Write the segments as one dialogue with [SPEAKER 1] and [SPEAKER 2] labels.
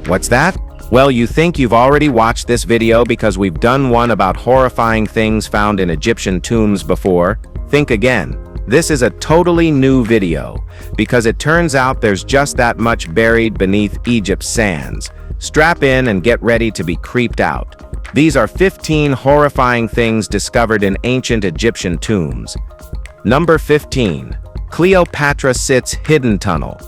[SPEAKER 1] What's that? Well, you think you've already watched this video because we've done one about horrifying things found in Egyptian tombs before. Think again. This is a totally new video, because it turns out there's just that much buried beneath Egypt's sands. Strap in and get ready to be creeped out. These are 15 horrifying things discovered in ancient Egyptian tombs. Number 15. Cleopatra Sit's Hidden Tunnel.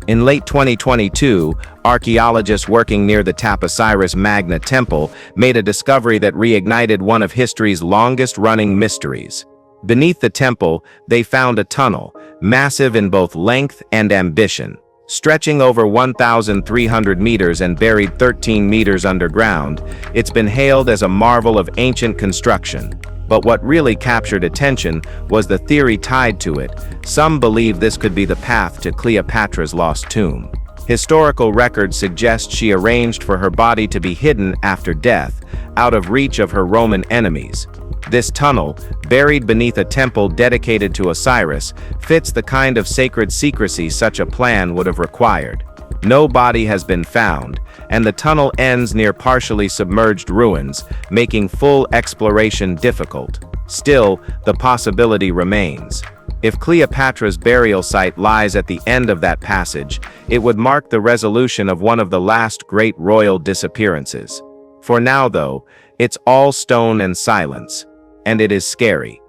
[SPEAKER 1] In late 2022, archaeologists working near the Taposiris Magna Temple made a discovery that reignited one of history's longest-running mysteries. Beneath the temple, they found a tunnel, massive in both length and ambition. Stretching over 1,300 meters and buried 13 meters underground, it's been hailed as a marvel of ancient construction. But what really captured attention was the theory tied to it. Some believe this could be the path to Cleopatra's lost tomb. Historical records suggest she arranged for her body to be hidden after death, out of reach of her Roman enemies. This tunnel, buried beneath a temple dedicated to Osiris, fits the kind of sacred secrecy such a plan would have required. No body has been found, and the tunnel ends near partially submerged ruins, making full exploration difficult. Still, the possibility remains. If Cleopatra's burial site lies at the end of that passage, it would mark the resolution of one of the last great royal disappearances. For now, though, it's all stone and silence. And it is scary.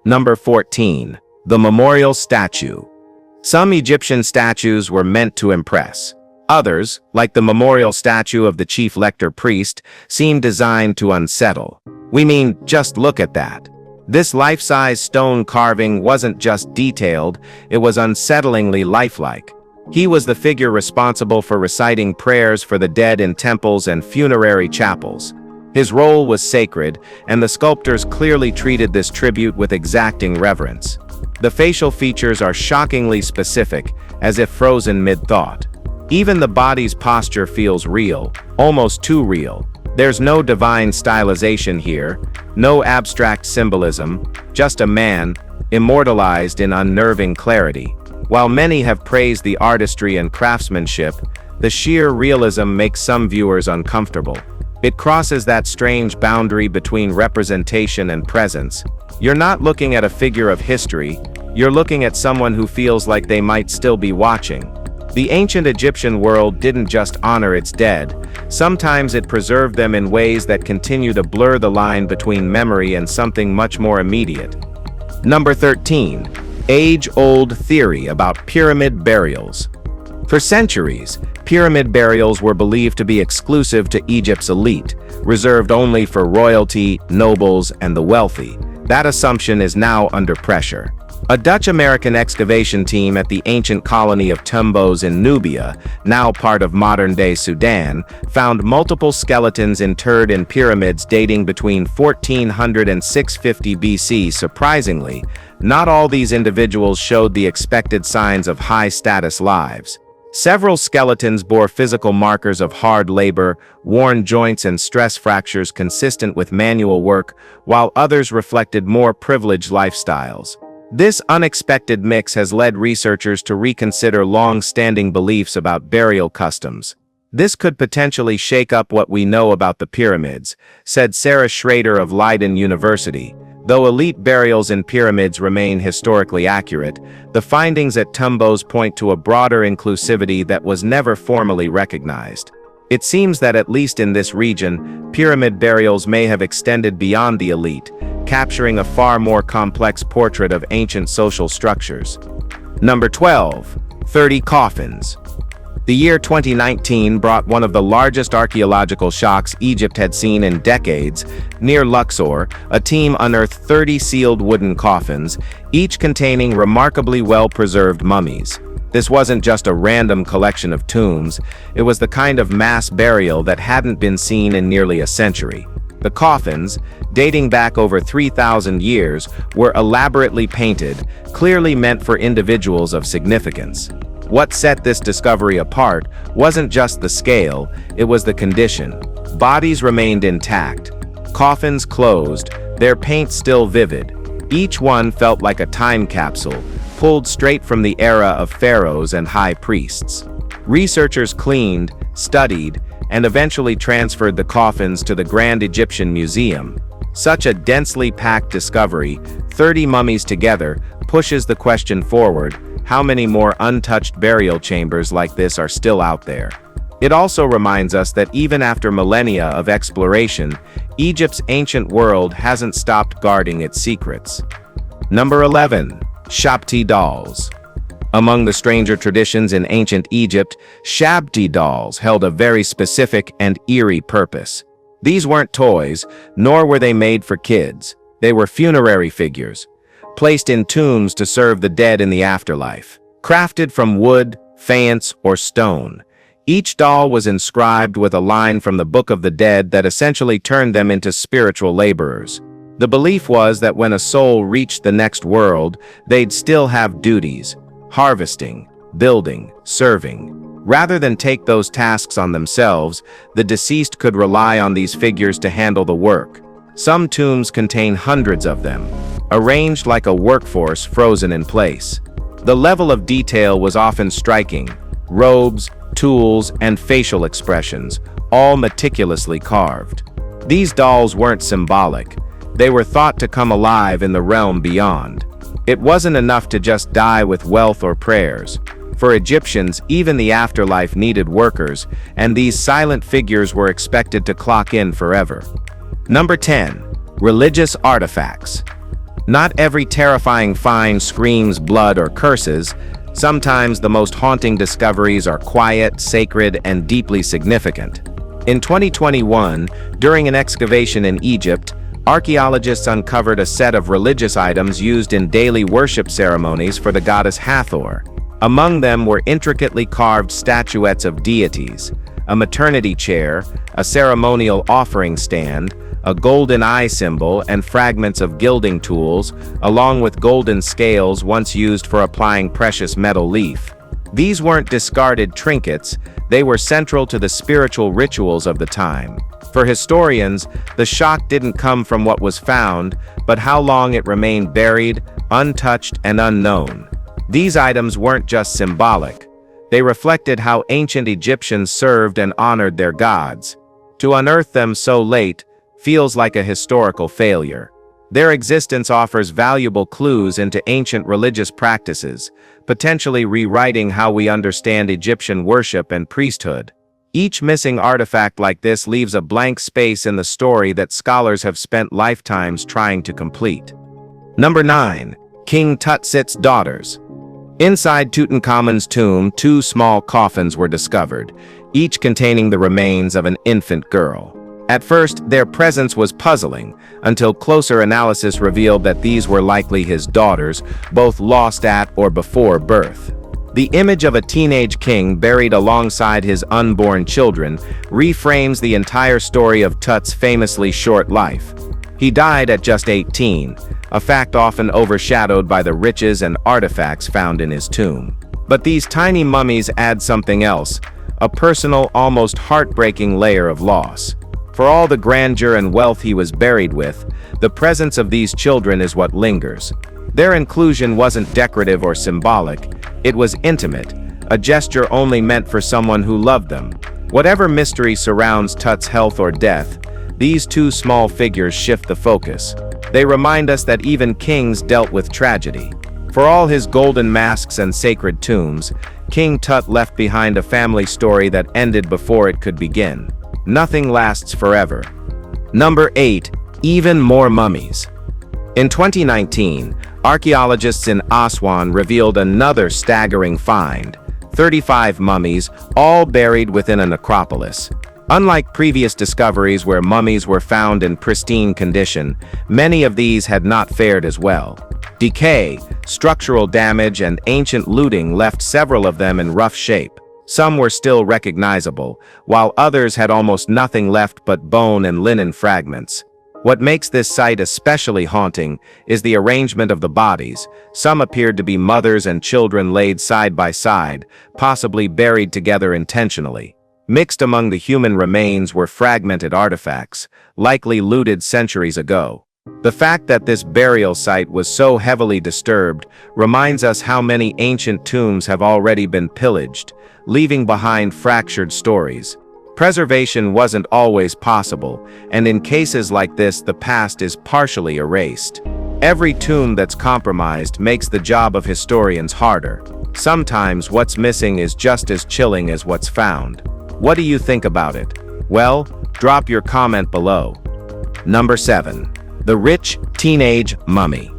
[SPEAKER 1] Number 14. The Memorial Statue. Some Egyptian statues were meant to impress. Others, like the memorial statue of the chief lector priest, seemed designed to unsettle. We mean, just look at that. This life-size stone carving wasn't just detailed, it was unsettlingly lifelike. He was the figure responsible for reciting prayers for the dead in temples and funerary chapels. His role was sacred, and the sculptors clearly treated this tribute with exacting reverence. The facial features are shockingly specific, as if frozen mid-thought. Even the body's posture feels real, almost too real. There's no divine stylization here, no abstract symbolism, just a man, immortalized in unnerving clarity. While many have praised the artistry and craftsmanship, the sheer realism makes some viewers uncomfortable. It crosses that strange boundary between representation and presence. You're not looking at a figure of history, you're looking at someone who feels like they might still be watching. The ancient Egyptian world didn't just honor its dead, sometimes it preserved them in ways that continue to blur the line between memory and something much more immediate. Number 13. Age-old theory about pyramid burials. For centuries, pyramid burials were believed to be exclusive to Egypt's elite, reserved only for royalty, nobles, and the wealthy. That assumption is now under pressure. A Dutch-American excavation team at the ancient colony of Tumbos in Nubia, now part of modern-day Sudan, found multiple skeletons interred in pyramids dating between 1400 and 650 BC. Surprisingly, not all these individuals showed the expected signs of high-status lives. Several skeletons bore physical markers of hard labor, worn joints and stress fractures consistent with manual work, while others reflected more privileged lifestyles. This unexpected mix has led researchers to reconsider long-standing beliefs about burial customs. This could potentially shake up what we know about the pyramids, said Sarah Schrader of Leiden University. Though elite burials in pyramids remain historically accurate, the findings at Tumbos point to a broader inclusivity that was never formally recognized. It seems that at least in this region, pyramid burials may have extended beyond the elite, capturing a far more complex portrait of ancient social structures. Number 12. 30 coffins. The year 2019 brought one of the largest archaeological shocks Egypt had seen in decades. Near Luxor, a team unearthed 30 sealed wooden coffins, each containing remarkably well-preserved mummies. This wasn't just a random collection of tombs, it was the kind of mass burial that hadn't been seen in nearly a century. The coffins, dating back over 3,000 years, were elaborately painted, clearly meant for individuals of significance. What set this discovery apart wasn't just the scale, it was the condition. Bodies remained intact, coffins closed, their paint still vivid. Each one felt like a time capsule, pulled straight from the era of pharaohs and high priests. Researchers cleaned, studied, and eventually transferred the coffins to the Grand Egyptian Museum. Such a densely packed discovery, 30 mummies together, pushes the question forward: how many more untouched burial chambers like this are still out there? It also reminds us that even after millennia of exploration, Egypt's ancient world hasn't stopped guarding its secrets. Number 11. Shabti dolls. Among the stranger traditions in ancient Egypt, Shabti dolls held a very specific and eerie purpose. These weren't toys, nor were they made for kids. They were funerary figures, placed in tombs to serve the dead in the afterlife. Crafted from wood, faience, or stone, each doll was inscribed with a line from the Book of the Dead that essentially turned them into spiritual laborers. The belief was that when a soul reached the next world, they'd still have duties: harvesting, building, serving. Rather than take those tasks on themselves, the deceased could rely on these figures to handle the work. Some tombs contain hundreds of them, arranged like a workforce frozen in place. The level of detail was often striking: robes, tools, and facial expressions, all meticulously carved. These dolls weren't symbolic. They were thought to come alive in the realm beyond. It wasn't enough to just die with wealth or prayers. For Egyptians, even the afterlife needed workers, and these silent figures were expected to clock in forever. Number 10. Religious artifacts. Not every terrifying find screams blood or curses. Sometimes the most haunting discoveries are quiet, sacred, and deeply significant. In 2021, during an excavation in Egypt, archaeologists uncovered a set of religious items used in daily worship ceremonies for the goddess Hathor. Among them were intricately carved statuettes of deities, a maternity chair, a ceremonial offering stand, a golden eye symbol, and fragments of gilding tools, along with golden scales once used for applying precious metal leaf. These weren't discarded trinkets, they were central to the spiritual rituals of the time. For historians, the shock didn't come from what was found, but how long it remained buried, untouched, and unknown. These items weren't just symbolic. They reflected how ancient Egyptians served and honored their gods. To unearth them so late feels like a historical failure. Their existence offers valuable clues into ancient religious practices, potentially rewriting how we understand Egyptian worship and priesthood. Each missing artifact like this leaves a blank space in the story that scholars have spent lifetimes trying to complete. Number 9. King Tut's daughters. Inside Tutankhamun's tomb, 2 small coffins were discovered, each containing the remains of an infant girl. At first, their presence was puzzling, until closer analysis revealed that these were likely his daughters, both lost at or before birth. The image of a teenage king buried alongside his unborn children reframes the entire story of Tut's famously short life. He died at just 18, a fact often overshadowed by the riches and artifacts found in his tomb. But these tiny mummies add something else, a personal, almost heartbreaking layer of loss. For all the grandeur and wealth he was buried with, the presence of these children is what lingers. Their inclusion wasn't decorative or symbolic, it was intimate, a gesture only meant for someone who loved them. Whatever mystery surrounds Tut's health or death, these 2 small figures shift the focus. They remind us that even kings dealt with tragedy. For all his golden masks and sacred tombs, King Tut left behind a family story that ended before it could begin. Nothing lasts forever. Number 8. Even more mummies. In 2019, archaeologists in Aswan revealed another staggering find: 35 mummies, all buried within a necropolis. Unlike previous discoveries where mummies were found in pristine condition, many of these had not fared as well. Decay, structural damage, and ancient looting left several of them in rough shape. Some were still recognizable, while others had almost nothing left but bone and linen fragments. What makes this site especially haunting is the arrangement of the bodies. Some appeared to be mothers and children laid side by side, possibly buried together intentionally. Mixed among the human remains were fragmented artifacts, likely looted centuries ago. The fact that this burial site was so heavily disturbed reminds us how many ancient tombs have already been pillaged, leaving behind fractured stories. Preservation wasn't always possible, and in cases like this the past is partially erased. Every tomb that's compromised makes the job of historians harder. Sometimes what's missing is just as chilling as what's found. What do you think about it? Well, drop your comment below. Number 7. The Rich Teenage Mummy.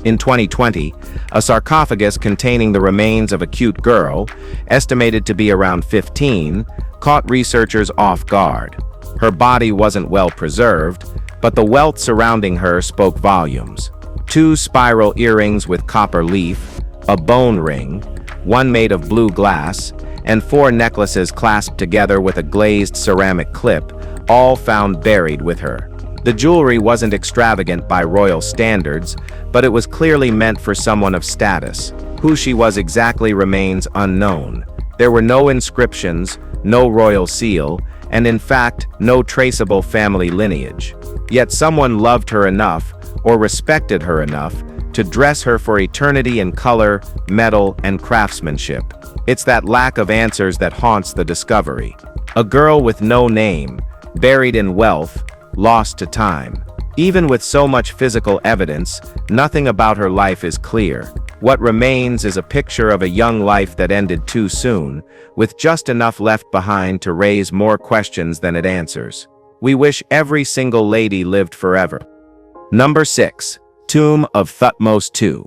[SPEAKER 1] In 2020, a sarcophagus containing the remains of a cute girl, estimated to be around 15, caught researchers off guard. Her body wasn't well preserved, but the wealth surrounding her spoke volumes. 2 spiral earrings with copper leaf, a bone ring, one made of blue glass, and 4 necklaces clasped together with a glazed ceramic clip, all found buried with her. The jewelry wasn't extravagant by royal standards, but it was clearly meant for someone of status. Who she was exactly remains unknown. There were no inscriptions, no royal seal, and in fact, no traceable family lineage. Yet someone loved her enough, or respected her enough, to dress her for eternity in color, metal, and craftsmanship. It's that lack of answers that haunts the discovery. A girl with no name, buried in wealth, lost to time. Even with so much physical evidence, nothing about her life is clear. What remains is a picture of a young life that ended too soon, with just enough left behind to raise more questions than it answers. We wish every single lady lived forever. Number 6. Tomb of Thutmose II.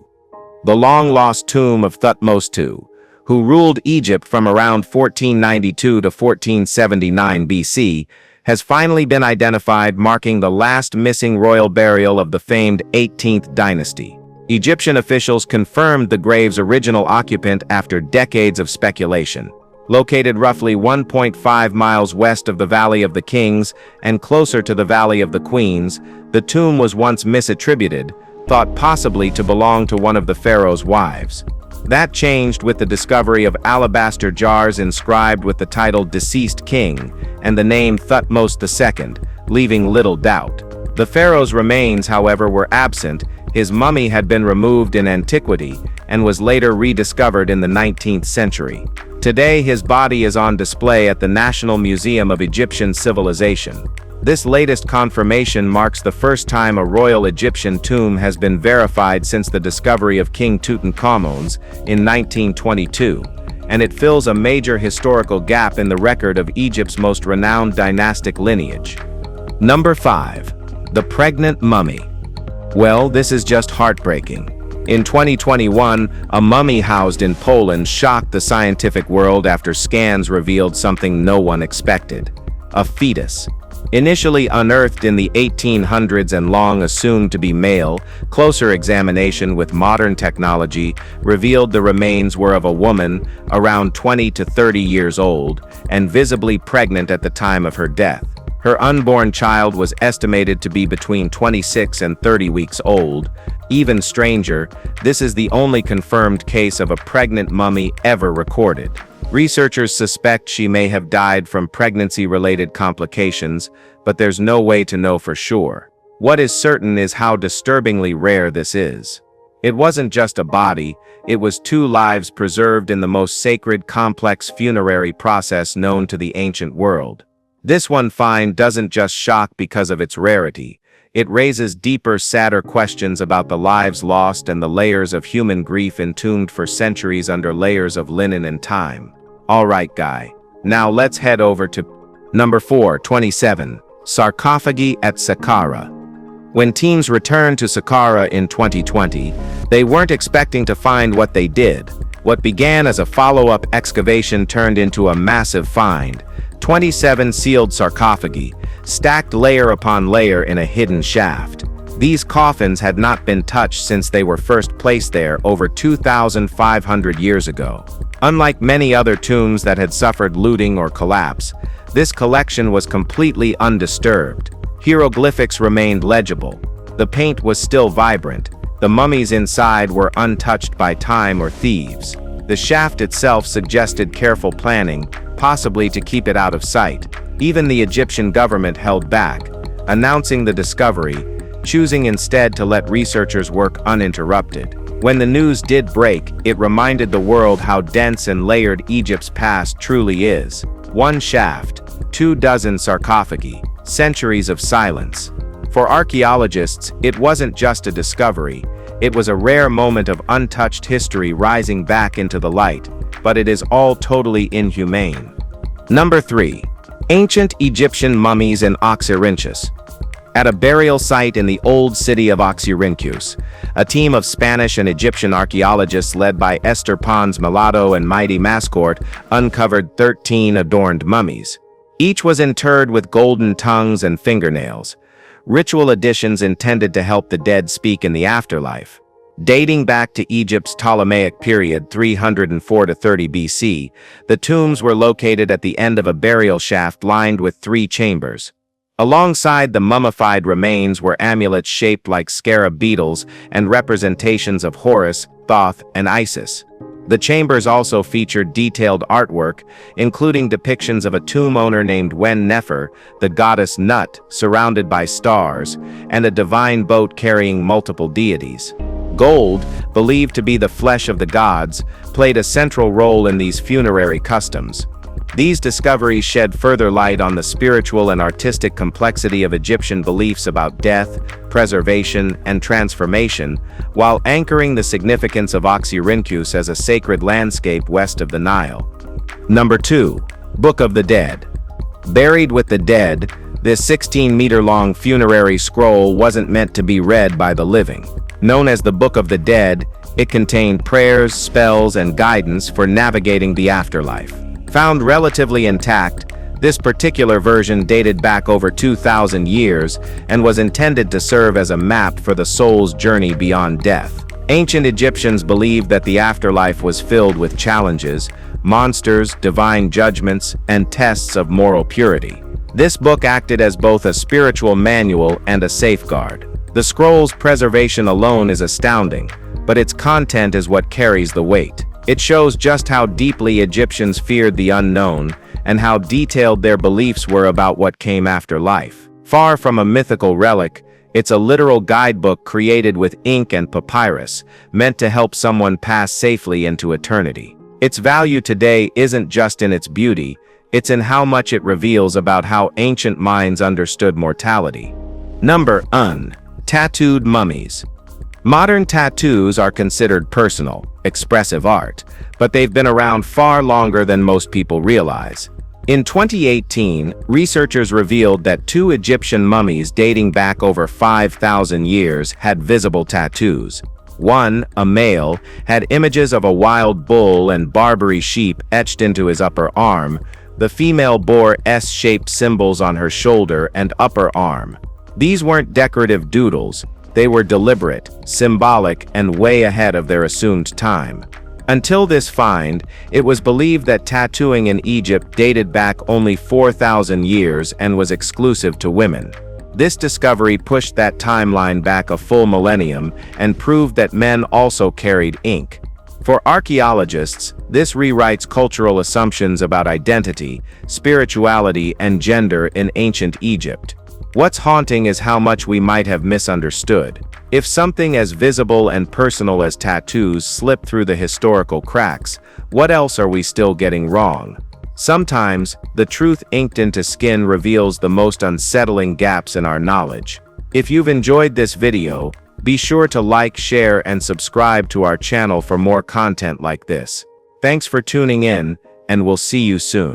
[SPEAKER 1] The long-lost tomb of Thutmose II, who ruled Egypt from around 1492 to 1479 BC, has finally been identified, marking the last missing royal burial of the famed 18th dynasty. Egyptian officials confirmed the grave's original occupant after decades of speculation. Located roughly 1.5 miles west of the Valley of the Kings and closer to the Valley of the Queens, the tomb was once misattributed, thought possibly to belong to one of the pharaoh's wives. That changed with the discovery of alabaster jars inscribed with the title Deceased King and the name Thutmose II, leaving little doubt. The pharaoh's remains, however, were absent. His mummy had been removed in antiquity and was later rediscovered in the 19th century. Today, his body is on display at the National Museum of Egyptian Civilization. This latest confirmation marks the first time a royal Egyptian tomb has been verified since the discovery of King Tutankhamun's in 1922, and it fills a major historical gap in the record of Egypt's most renowned dynastic lineage. Number 5. The Pregnant Mummy. Well, this is just heartbreaking. In 2021, a mummy housed in Poland shocked the scientific world after scans revealed something no one expected: a fetus. Initially unearthed in the 1800s and long assumed to be male, closer examination with modern technology revealed the remains were of a woman around 20 to 30 years old and visibly pregnant at the time of her death. Her unborn child was estimated to be between 26 and 30 weeks old. Even stranger, this is the only confirmed case of a pregnant mummy ever recorded. Researchers suspect she may have died from pregnancy-related complications, but there's no way to know for sure. What is certain is how disturbingly rare this is. It wasn't just a body, it was 2 lives preserved in the most sacred, complex funerary process known to the ancient world. This one find doesn't just shock because of its rarity. It raises deeper, sadder questions about the lives lost and the layers of human grief entombed for centuries under layers of linen and time. Alright guy, now let's head over to number 27, Sarcophagi at Saqqara. When teams returned to Saqqara in 2020, they weren't expecting to find what they did. What began as a follow-up excavation turned into a massive find: 27 sealed sarcophagi, stacked layer upon layer in a hidden shaft. These coffins had not been touched since they were first placed there over 2,500 years ago. Unlike many other tombs that had suffered looting or collapse, this collection was completely undisturbed. Hieroglyphics remained legible. The paint was still vibrant. The mummies inside were untouched by time or thieves. The shaft itself suggested careful planning, possibly to keep it out of sight. Even the Egyptian government held back, announcing the discovery, choosing instead to let researchers work uninterrupted. When the news did break, it reminded the world how dense and layered Egypt's past truly is. One shaft, 24 sarcophagi, centuries of silence. For archaeologists, it wasn't just a discovery, it was a rare moment of untouched history rising back into the light, but it is all totally inhumane. Number 3. Ancient Egyptian mummies in Oxyrhynchus. At a burial site in the old city of Oxyrhynchus, a team of Spanish and Egyptian archaeologists led by Esther Pons Mulatto and Mighty Mascourt uncovered 13 adorned mummies. Each was interred with golden tongues and fingernails, ritual additions intended to help the dead speak in the afterlife. Dating back to Egypt's Ptolemaic period 304 to 30 BC, the tombs were located at the end of a burial shaft lined with 3 chambers. Alongside the mummified remains were amulets shaped like scarab beetles and representations of Horus, Thoth, and Isis. The chambers also featured detailed artwork, including depictions of a tomb owner named Wen Nefer, the goddess Nut, surrounded by stars, and a divine boat carrying multiple deities. Gold, believed to be the flesh of the gods, played a central role in these funerary customs. These discoveries shed further light on the spiritual and artistic complexity of Egyptian beliefs about death, preservation, and transformation, while anchoring the significance of Oxyrhynchus as a sacred landscape west of the Nile. Number 2. Book of the Dead. Buried with the dead, this 16-meter-long funerary scroll wasn't meant to be read by the living. Known as the Book of the Dead, it contained prayers, spells, and guidance for navigating the afterlife. Found relatively intact, this particular version dated back over 2,000 years and was intended to serve as a map for the soul's journey beyond death. Ancient Egyptians believed that the afterlife was filled with challenges, monsters, divine judgments, and tests of moral purity. This book acted as both a spiritual manual and a safeguard. The scroll's preservation alone is astounding, but its content is what carries the weight. It shows just how deeply Egyptians feared the unknown and how detailed their beliefs were about what came after life. Far from a mythical relic, it's a literal guidebook created with ink and papyrus, meant to help someone pass safely into eternity. Its value today isn't just in its beauty, it's in how much it reveals about how ancient minds understood mortality. Number 1. Tattooed mummies. Modern tattoos are considered personal, expressive art, but they've been around far longer than most people realize. In 2018, researchers revealed that 2 Egyptian mummies dating back over 5,000 years had visible tattoos. One, a male, had images of a wild bull and Barbary sheep etched into his upper arm. The female bore S-shaped symbols on her shoulder and upper arm. These weren't decorative doodles. They were deliberate, symbolic, and way ahead of their assumed time. Until this find, it was believed that tattooing in Egypt dated back only 4,000 years and was exclusive to women. This discovery pushed that timeline back a full millennium and proved that men also carried ink. For archaeologists, this rewrites cultural assumptions about identity, spirituality, and gender in ancient Egypt. What's haunting is how much we might have misunderstood. If something as visible and personal as tattoos slip through the historical cracks, what else are we still getting wrong? Sometimes, the truth inked into skin reveals the most unsettling gaps in our knowledge. If you've enjoyed this video, be sure to like, share, and subscribe to our channel for more content like this. Thanks for tuning in, and we'll see you soon.